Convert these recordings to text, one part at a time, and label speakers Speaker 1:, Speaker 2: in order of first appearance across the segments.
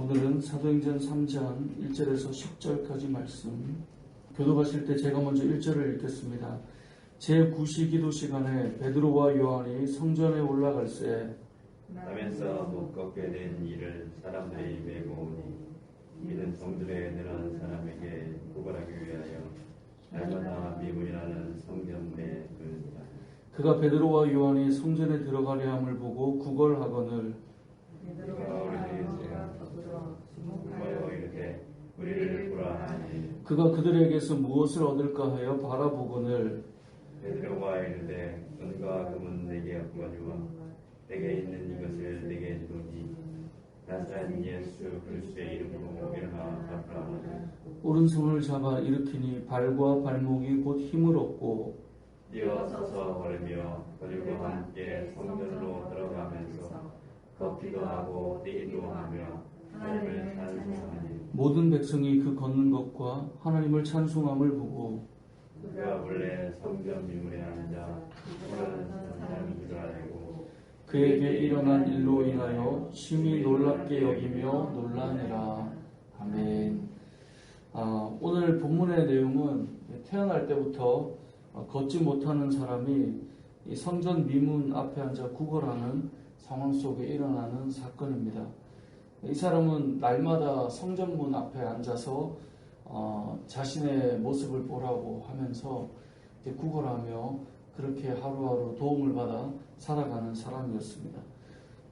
Speaker 1: 오늘은 사도행전 3장 1절에서 10절까지 말씀 교독하실 때 제가 먼저 1절을 읽겠습니다. 제9시 기도 시간에 베드로와 요한이 성전에 올라갈새
Speaker 2: 나면서 못 걷게 된 이를 사람들이 메고 오니 이는 성전에 들어간 사람에게 구걸하기 위하여 날마다 미문이라는 성전문에 그르니라.
Speaker 1: 그가 베드로와 요한이 성전에 들어가려 함을 보고 구걸하거늘
Speaker 2: 우리를 보라 하니
Speaker 1: 그가 그들에게서 무엇을 얻을까 하여 바라보거늘
Speaker 2: 베드로가 이르되 은과 금은 내게 없거니와 내게 있는 이것을 내게 주노니 나사렛 예수 그리스도의 이름으로 일어나 갚으라 하니
Speaker 1: 오른손을 잡아 일으키니 발과 발목이 곧 힘을 얻고
Speaker 2: 뛰어서서 걸으며 그들과 함께 성전으로 들어가면서 걷기도 하고 뛰기도 하며 하나님을 찬송하니
Speaker 1: 모든 백성이 그 걷는 것과 하나님을 찬송함을 보고
Speaker 2: 그가 원래 성전 미문에 앉아 구걸하는 사람인 줄 알고
Speaker 1: 그에게 일어난 일로 인하여 심히 놀랍게 여기며 놀라니라. 아멘. 오늘 본문의 내용은 태어날 때부터 걷지 못하는 사람이 이 성전 미문 앞에 앉아 구걸하는 상황 속에 일어나는 사건입니다. 이 사람은 날마다 성전문 앞에 앉아서 자신의 모습을 보라고 하면서 구걸하며 그렇게 하루하루 도움을 받아 살아가는 사람이었습니다.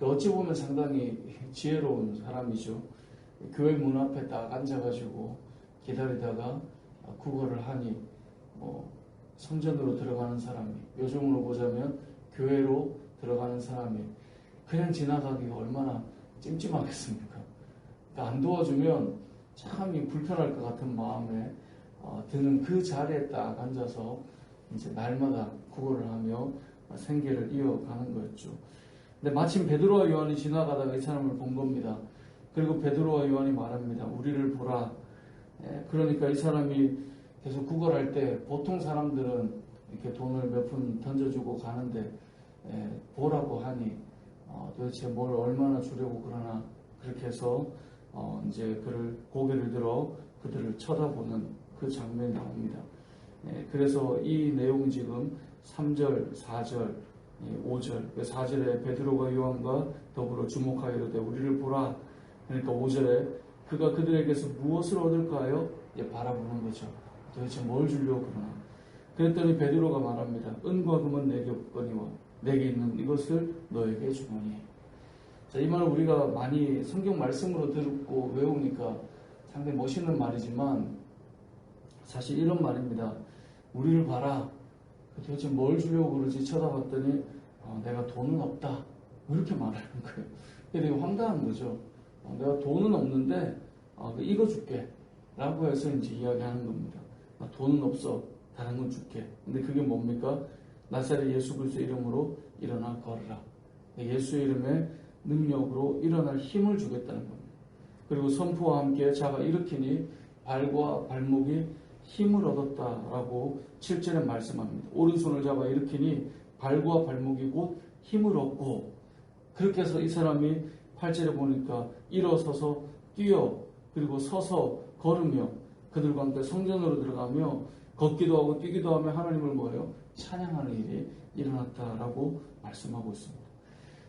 Speaker 1: 어찌 보면 상당히 지혜로운 사람이죠. 교회 문 앞에 딱 앉아가지고 기다리다가 구걸을 하니 성전으로 들어가는 사람이, 요즘으로 보자면 교회로 들어가는 사람이 그냥 지나가기가 얼마나 찜찜하겠습니까? 안 도와주면 참 불편할 것 같은 마음에 드는 그 자리에 딱 앉아서 이제 날마다 구걸을 하며 생계를 이어가는 거였죠. 근데 마침 베드로와 요한이 지나가다가 이 사람을 본 겁니다. 그리고 베드로와 요한이 말합니다. 우리를 보라. 그러니까 이 사람이 계속 구걸할 때 보통 사람들은 이렇게 돈을 몇 푼 던져주고 가는데 보라고 하니 도대체 뭘 얼마나 주려고 그러나 그렇게 해서 이제 그를 고개를 들어 그들을 쳐다보는 그 장면이 나옵니다. 그래서 이 내용 지금 3절, 4절, 5절, 4절에 베드로가 요한과 더불어 주목하여 이르되 우리를 보라. 그러니까 5절에 그가 그들에게서 무엇을 얻을까요? 바라보는 거죠. 도대체 뭘 주려고 그러나. 그랬더니 베드로가 말합니다. 은과 금은 내게 없거니와 내게 있는 이것을 너에게 주노니. 자, 이 말을 우리가 많이 성경 말씀으로 듣고 외우니까 상당히 멋있는 말이지만 사실 이런 말입니다. 우리를 봐라. 도대체 뭘 주려고 그러지 쳐다봤더니 내가 돈은 없다. 이렇게 말하는 거예요. 이게 되게 황당한 거죠. 내가 돈은 없는데 이거 줄게 라고 해서 이제 이야기하는 겁니다. 돈은 없어. 다른 건 줄게. 근데 그게 뭡니까? 나사렛 예수 그리스도 이름으로 일어나 걸으라. 예수의 이름에 능력으로 일어날 힘을 주겠다는 겁니다. 그리고 선포와 함께 자가 일으키니 발과 발목이 힘을 얻었다라고 7절에 말씀합니다. 오른손을 잡아 일으키니 발과 발목이 곧 힘을 얻고 그렇게 해서 이 사람이 8절에 보니까 일어서서 뛰어 그리고 서서 걸으며 그들과 함께 성전으로 들어가며 걷기도 하고 뛰기도 하며 하나님을 뭐예요? 찬양하는 일이 일어났다라고 말씀하고 있습니다.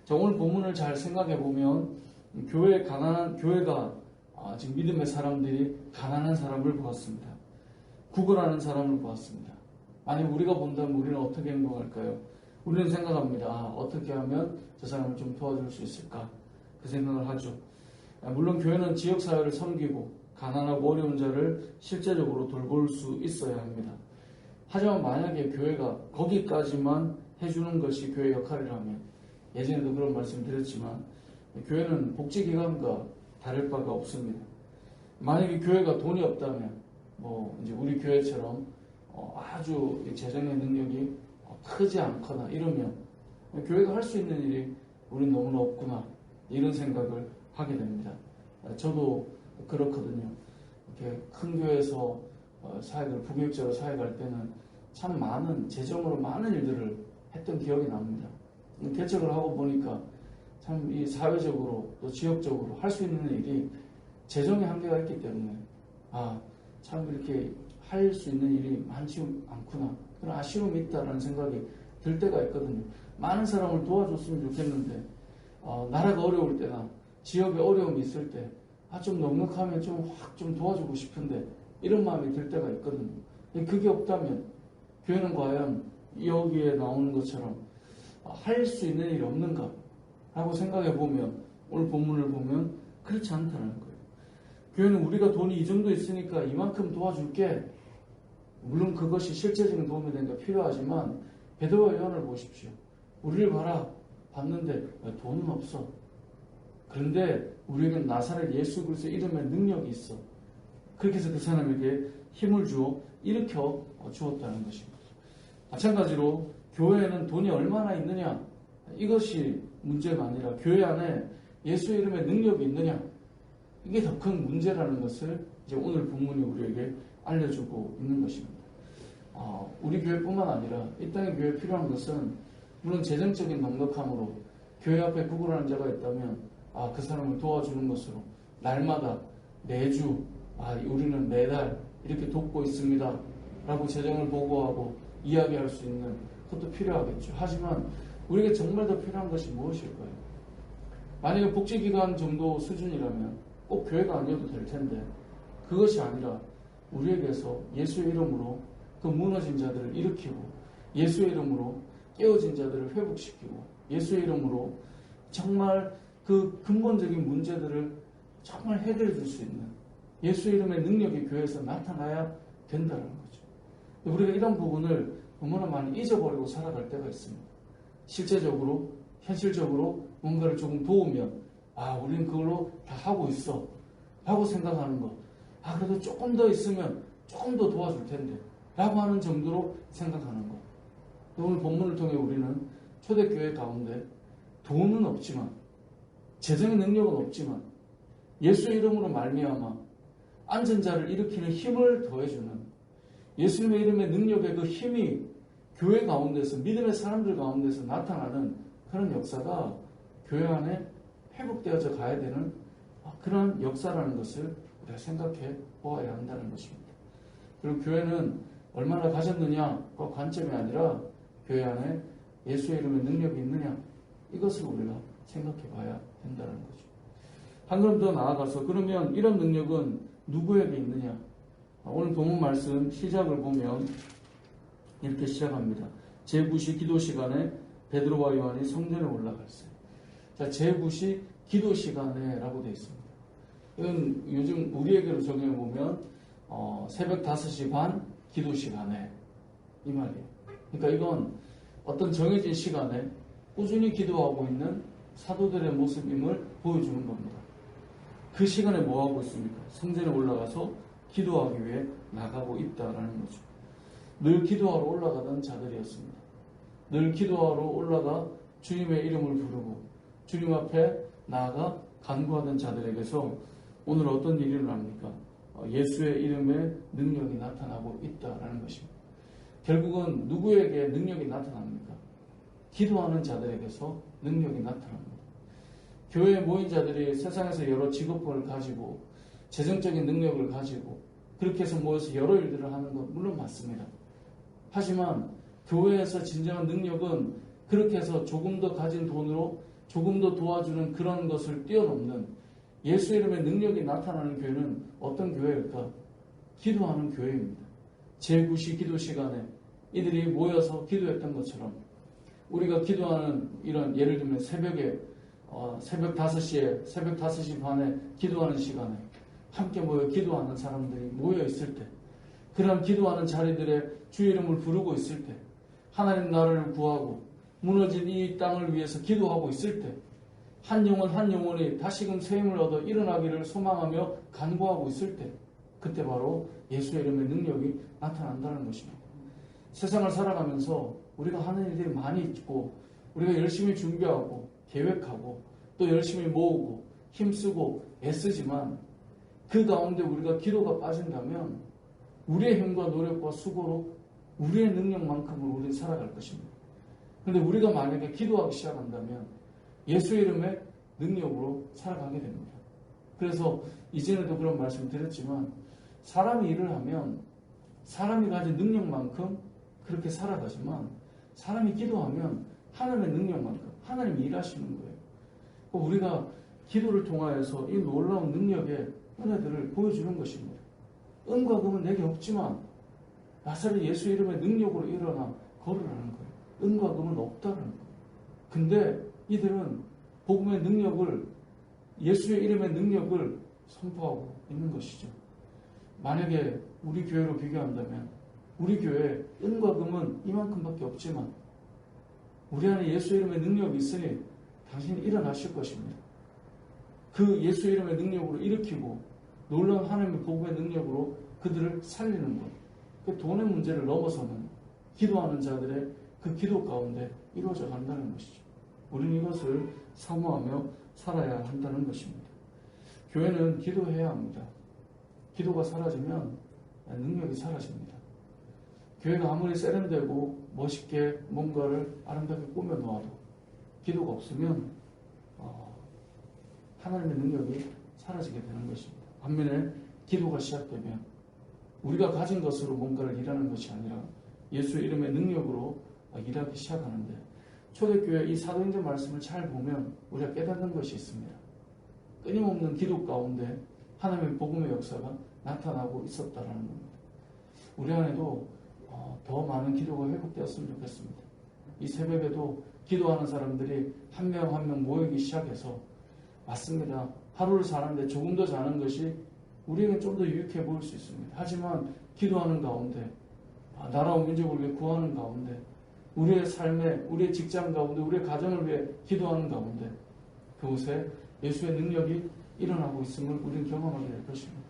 Speaker 1: 자, 오늘 본문을 잘 생각해 보면 교회가 지금 믿음의 사람들이 가난한 사람을 보았습니다. 구걸하는 사람을 보았습니다. 만약 우리가 본다면 우리는 어떻게 행동할까요? 우리는 생각합니다. 어떻게 하면 저 사람을 좀 도와줄 수 있을까? 그 생각을 하죠. 물론 교회는 지역사회를 섬기고 가난하고 어려운 자를 실제적으로 돌볼 수 있어야 합니다. 하지만 만약에 교회가 거기까지만 해주는 것이 교회 역할이라면 예전에도 그런 말씀 드렸지만 교회는 복지기관과 다를 바가 없습니다. 만약에 교회가 돈이 없다면 이제 우리 교회처럼 아주 재정의 능력이 크지 않거나 이러면 교회가 할 수 있는 일이 우리 너무나 없구나 이런 생각을 하게 됩니다. 저도 그렇거든요. 이렇게 큰 교회에서 사역을 부교육자로 사역할 때는 참 많은 재정으로 많은 일들을 했던 기억이 납니다. 개척을 하고 보니까 참 이 사회적으로 또 지역적으로 할 수 있는 일이 재정의 한계가 있기 때문에 참 이렇게 할 수 있는 일이 많지 않구나, 그런 아쉬움이 있다라는 생각이 들 때가 있거든요. 많은 사람을 도와줬으면 좋겠는데 나라가 어려울 때나 지역에 어려움이 있을 때 좀 넉넉하면 좀 확 좀 도와주고 싶은데 이런 마음이 들 때가 있거든요. 그게 없다면 교회는 과연 여기에 나오는 것처럼 할 수 있는 일이 없는가 라고 생각해 보면 오늘 본문을 보면 그렇지 않다는 거예요. 교회는 우리가 돈이 이 정도 있으니까 이만큼 도와줄게, 물론 그것이 실제적인 도움이 되니까 필요하지만 베드로와 요한을 보십시오. 우리를 봐라, 봤는데 돈은 없어. 그런데 우리에겐 나사렛 예수 그리스도의 이름에 능력이 있어. 그렇게 해서 그 사람에게 힘을 주어 일으켜 주었다는 것입니다. 마찬가지로 교회에는 돈이 얼마나 있느냐, 이것이 문제가 아니라 교회 안에 예수의 이름에 능력이 있느냐, 이게 더 큰 문제라는 것을 이제 오늘 본문이 우리에게 알려주고 있는 것입니다. 우리 교회뿐만 아니라 이 땅의 교회에 필요한 것은 물론 재정적인 넉넉함으로 교회 앞에 구걸하는 자가 있다면 그 사람을 도와주는 것으로 날마다 매주 우리는 매달 이렇게 돕고 있습니다 라고 재정을 보고하고 이야기할 수 있는 것도 필요하겠죠. 하지만 우리에게 정말 더 필요한 것이 무엇일까요? 만약에 복지기관 정도 수준이라면 꼭 교회가 아니어도 될 텐데 그것이 아니라 우리에게서 예수의 이름으로 그 무너진 자들을 일으키고 예수의 이름으로 깨어진 자들을 회복시키고 예수의 이름으로 정말 그 근본적인 문제들을 정말 해결해 줄 수 있는 예수의 이름의 능력이 교회에서 나타나야 된다는 거죠. 우리가 이런 부분을 너무나 많이 잊어버리고 살아갈 때가 있습니다. 실제적으로 현실적으로 뭔가를 조금 도우면 우리는 그걸로 다 하고 있어 라고 생각하는 것, 그래도 조금 더 있으면 조금 더 도와줄 텐데 라고 하는 정도로 생각하는 것. 오늘 본문을 통해 우리는 초대교회 가운데 돈은 없지만 재정의 능력은 없지만 예수의 이름으로 말미암아 앉은 자를 일으키는 힘을 더해주는 예수님의 이름의 능력의 그 힘이 교회 가운데서 믿음의 사람들 가운데서 나타나는 그런 역사가 교회 안에 회복되어져 가야 되는 그런 역사라는 것을 우리가 생각해 보아야 한다는 것입니다. 그리고 교회는 얼마나 가졌느냐가 관점이 아니라 교회 안에 예수의 이름의 능력이 있느냐, 이것을 우리가 생각해 봐야 된다는 거죠. 한 걸음 더 나아가서 그러면 이런 능력은 누구에게 있느냐? 오늘 본문 말씀 시작을 보면 이렇게 시작합니다. 제9시 기도 시간에 베드로와 요한이 성전에 올라갔어요. 자, 제9시 기도 시간에 라고 되어 있습니다. 이건 요즘 우리에게로 적용해 보면 새벽 5시 반 기도 시간에 이 말이에요. 그러니까 이건 어떤 정해진 시간에 꾸준히 기도하고 있는 사도들의 모습임을 보여주는 겁니다. 그 시간에 뭐 하고 있습니까? 성전에 올라가서 기도하기 위해 나가고 있다라는 거죠. 늘 기도하러 올라가던 자들이었습니다. 늘 기도하러 올라가 주님의 이름을 부르고 주님 앞에 나아가 간구하던 자들에게서 오늘 어떤 일이 일어납니까? 예수의 이름의 능력이 나타나고 있다라는 것입니다. 결국은 누구에게 능력이 나타납니까? 기도하는 자들에게서 능력이 나타납니다. 교회에 모인 자들이 세상에서 여러 직업을 가지고 재정적인 능력을 가지고 그렇게 해서 모여서 여러 일들을 하는 건 물론 맞습니다. 하지만 교회에서 진정한 능력은 그렇게 해서 조금 더 가진 돈으로 조금 더 도와주는 그런 것을 뛰어넘는 예수 이름의 능력이 나타나는 교회는 어떤 교회일까? 기도하는 교회입니다. 제9시 기도 시간에 이들이 모여서 기도했던 것처럼 우리가 기도하는 이런 예를 들면 새벽에 새벽 5시에 새벽 5시 반에 기도하는 시간에 함께 모여 기도하는 사람들이 모여 있을 때 그런 기도하는 자리들에 주의 이름을 부르고 있을 때 하나님 나라를 구하고 무너진 이 땅을 위해서 기도하고 있을 때 한 영혼 한 영혼이 다시금 새 힘을 얻어 일어나기를 소망하며 간구하고 있을 때 그때 바로 예수의 이름의 능력이 나타난다는 것입니다. 세상을 살아가면서 우리가 하는 일들이 많이 있고 우리가 열심히 준비하고 계획하고 또 열심히 모으고 힘쓰고 애쓰지만 그 가운데 우리가 기도가 빠진다면 우리의 힘과 노력과 수고로 우리의 능력만큼으로 우리는 살아갈 것입니다. 그런데 우리가 만약에 기도하기 시작한다면 예수의 이름의 능력으로 살아가게 됩니다. 그래서 이전에도 그런 말씀 드렸지만 사람이 일을 하면 사람이 가진 능력만큼 그렇게 살아가지만 사람이 기도하면 하나님의 능력만큼 하나님이 일하시는 거예요. 우리가 기도를 통하여서 이 놀라운 능력의 은혜들을 보여주는 것입니다. 은과 금은 내게 없지만 나사렛 예수 이름의 능력으로 일어나 걸으라는 거예요. 은과 금은 없다는 거예요. 근데 이들은 복음의 능력을, 예수의 이름의 능력을 선포하고 있는 것이죠. 만약에 우리 교회로 비교한다면 우리 교회에 은과 금은 이만큼밖에 없지만 우리 안에 예수 이름의 능력이 있으니 당신이 일어나실 것입니다. 그 예수 이름의 능력으로 일으키고 놀라운 하나님의 복음의 능력으로 그들을 살리는 것. 그 돈의 문제를 넘어서는 기도하는 자들의 그 기도 가운데 이루어져 간다는 것이죠. 우리는 이것을 사모하며 살아야 한다는 것입니다. 교회는 기도해야 합니다. 기도가 사라지면 능력이 사라집니다. 교회가 아무리 세련되고 멋있게 뭔가를 아름답게 꾸며놓아도 기도가 없으면 하나님의 능력이 사라지게 되는 것입니다. 반면에 기도가 시작되면 우리가 가진 것으로 뭔가를 일하는 것이 아니라 예수의 이름의 능력으로 일하기 시작하는데 초대교회 이 사도행전 말씀을 잘 보면 우리가 깨닫는 것이 있습니다. 끊임없는 기도 가운데 하나님의 복음의 역사가 나타나고 있었다는 겁니다. 우리 안에도 더 많은 기도가 회복되었으면 좋겠습니다. 이 새벽에도 기도하는 사람들이 한 명 한 명 모이기 시작해서 맞습니다. 하루를 사는데 조금 더 자는 것이 우리에겐 좀 더 유익해 보일 수 있습니다. 하지만 기도하는 가운데 나라와 민족을 위해 구하는 가운데 우리의 삶에 우리의 직장 가운데 우리의 가정을 위해 기도하는 가운데 그곳에 예수의 능력이 일어나고 있음을 우리는 경험하게 될 것입니다.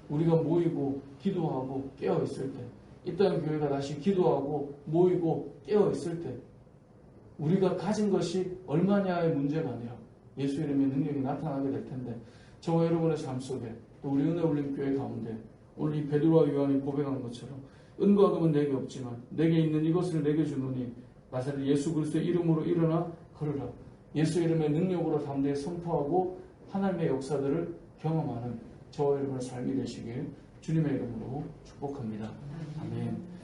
Speaker 1: 우리가 모이고 기도하고 깨어있을 때 이 땅의 교회가 다시 기도하고 모이고 깨어있을 때 우리가 가진 것이 얼마냐의 문제가 아니라 예수 이름의 능력이 나타나게 될 텐데 저와 여러분의 삶 속에 또 우리 은혜 올림 교회 가운데 오늘 이 베드로와 요한이 고백한 것처럼 은과 금은 내게 없지만 내게 있는 이것을 내게 주노니 나사렛 예수 그리스도의 이름으로 일어나 걸으라. 예수 이름의 능력으로 담대히 선포하고 하나님의 역사들을 경험하는 저와 여러분의 삶이 되시길 주님의 이름으로 축복합니다. 아멘.